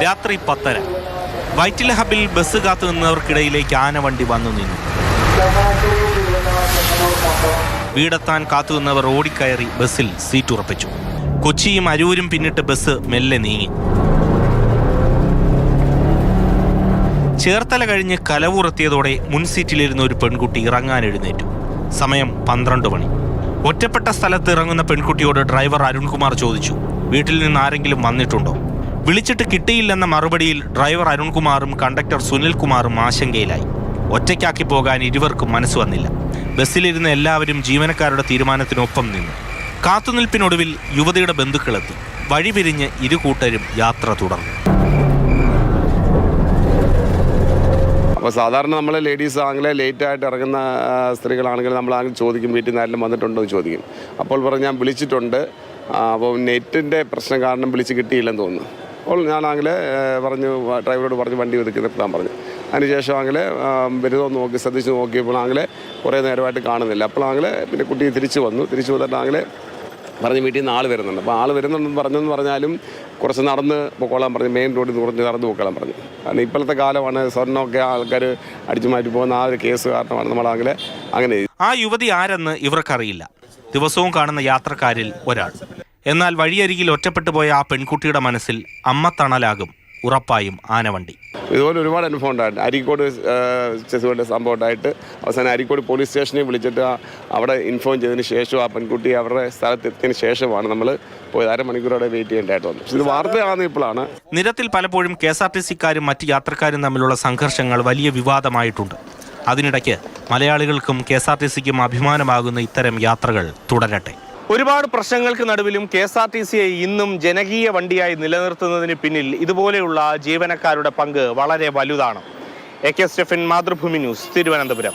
രാത്രി 10:30 വൈറ്റില ഹബിൽ ബസ് കാത്തു നിന്നവർക്കിടയിലേക്ക് ആനവണ്ടി വന്നു നിന്നു. വീടെത്താൻ കാത്തുനിന്നവർ ഓടിക്കയറി ബസ്സിൽ സീറ്റ് ഉറപ്പിച്ചു. കൊച്ചിയും അരൂരും പിന്നിട്ട് ബസ് മെല്ലെ നീങ്ങി. ചേർത്തല കഴിഞ്ഞ് കലവൂറെത്തിയതോടെ മുൻ സീറ്റിലിരുന്ന ഒരു പെൺകുട്ടി ഇറങ്ങാൻ എഴുന്നേറ്റു. സമയം 12 മണി. ഒറ്റപ്പെട്ട സ്ഥലത്ത് ഇറങ്ങുന്ന പെൺകുട്ടിയോട് ഡ്രൈവർ അരുൺകുമാർ ചോദിച്ചു, വീട്ടിൽ നിന്ന് ആരെങ്കിലും വന്നിട്ടുണ്ടോ? വിളിച്ചിട്ട് കിട്ടിയില്ലെന്ന മറുപടിയിൽ ഡ്രൈവർ അരുൺകുമാറും കണ്ടക്ടർ സുനിൽകുമാറും ആശങ്കയിലായി. ഒറ്റയ്ക്കാക്കി പോകാൻ ഇരുവർക്കും മനസ്സ് വന്നില്ല. ബസ്സിലിരുന്ന എല്ലാവരും ജീവനക്കാരുടെ തീരുമാനത്തിനൊപ്പം നിന്നു. കാത്തുനിൽപ്പിനൊടുവിൽ യുവതിയുടെ ബന്ധുക്കളെത്തി. വഴിപിരിഞ്ഞ് ഇരു കൂട്ടരും യാത്ര തുടർന്നു. അപ്പോൾ സാധാരണ നമ്മൾ ലേഡീസ് ആണെങ്കിലും ലേറ്റായിട്ട് ഇറങ്ങുന്ന സ്ത്രീകളാണെങ്കിൽ നമ്മളാണെങ്കിൽ ചോദിക്കും, വീട്ടിൽ നിന്ന് ആരെങ്കിലും വന്നിട്ടുണ്ടോ എന്ന് ചോദിക്കും. അപ്പോൾ പറഞ്ഞ് ഞാൻ വിളിച്ചിട്ടുണ്ട്, അപ്പോൾ നെറ്റിൻ്റെ പ്രശ്നം കാരണം വിളിച്ച് കിട്ടിയില്ലെന്ന് തോന്നുന്നു. അപ്പോൾ ഞാനാണെങ്കിൽ ഡ്രൈവറോട് പറഞ്ഞ് വണ്ടി ഒതുക്കിക്കാൻ പറഞ്ഞു. അതിനുശേഷം ആണെങ്കിൽ വരുന്നോ നോക്കി ശ്രദ്ധിച്ച് നോക്കിയപ്പോഴാണെങ്കിൽ കുറേ നേരമായിട്ട് കാണുന്നില്ല. അപ്പോഴാണെങ്കിൽ പിന്നെ കുട്ടി തിരിച്ചു വന്നിട്ടാണെങ്കിൽ പറഞ്ഞ് വീട്ടിൽ നിന്ന് ആൾ വരുന്നുണ്ട്. അപ്പോൾ ആൾ വരുന്നുണ്ടെന്ന് പറഞ്ഞെന്ന് പറഞ്ഞാലും കുറച്ച് നടന്ന് പൊക്കോളാൻ പറഞ്ഞു, മെയിൻ റോഡിൽ കുറച്ച് നടന്ന് പൊക്കോളാൻ പറഞ്ഞു. കാരണം ഇപ്പോഴത്തെ കാലമാണ്, സ്വർണ്ണമൊക്കെ ആൾക്കാർ അടിച്ചു മാറ്റി പോകുന്ന ആ ഒരു കേസ് കാരണമാണ് നമ്മളാണെങ്കിൽ അങ്ങനെ. ആ യുവതി ആരെന്ന് ഇവർക്കറിയില്ല. ദിവസവും കാണുന്ന യാത്രക്കാരിൽ ഒരാൾ. എന്നാൽ വഴിയരികിൽ ഒറ്റപ്പെട്ടു പോയ ആ പെൺകുട്ടിയുടെ മനസ്സിൽ അമ്മ തണലാകും ഉറപ്പായും ആനവണ്ടി. ഇതുപോലെ ഒരുപാട് അനുഭവം ഉണ്ടായിട്ട് അരീക്കോട് ചെസുകളുടെ സംഭവം ഉണ്ടായിട്ട് അവസാനം അരീക്കോട് പോലീസ് സ്റ്റേഷനിൽ വിളിച്ചിട്ട് അവിടെ ഇൻഫോം ചെയ്തതിന് ശേഷം ആ പെൺകുട്ടി അവരുടെ സ്ഥലത്തെത്തിയതിന് ശേഷമാണ് നമ്മൾ പോയത്. 1/2 മണിക്കൂറോടെ വെയിറ്റ് ചെയ്യേണ്ടതായിട്ട് വന്നു. ഇത് വാർത്തയാണ് ഇപ്പോഴാണ്. നിരത്തിൽ പലപ്പോഴും KSRTC-ക്കാരും മറ്റ് യാത്രക്കാരും തമ്മിലുള്ള സംഘർഷങ്ങൾ വലിയ വിവാദമായിട്ടുണ്ട്. അതിനിടയ്ക്ക് മലയാളികൾക്കും KSRTC-ക്കും അഭിമാനമാകുന്ന ഇത്തരം യാത്രകൾ തുടരട്ടെ. ഒരുപാട് പ്രശ്നങ്ങൾക്ക് നടുവിലും KSRTC-യെ ഇന്നും ജനകീയ വണ്ടിയായി നിലനിർത്തുന്നതിന് പിന്നിൽ ഇതുപോലെയുള്ള ജീവനക്കാരുടെ പങ്ക് വളരെ വലുതാണ്. AK Stephen, Mathrubhumi news, Thiruvananthapuram.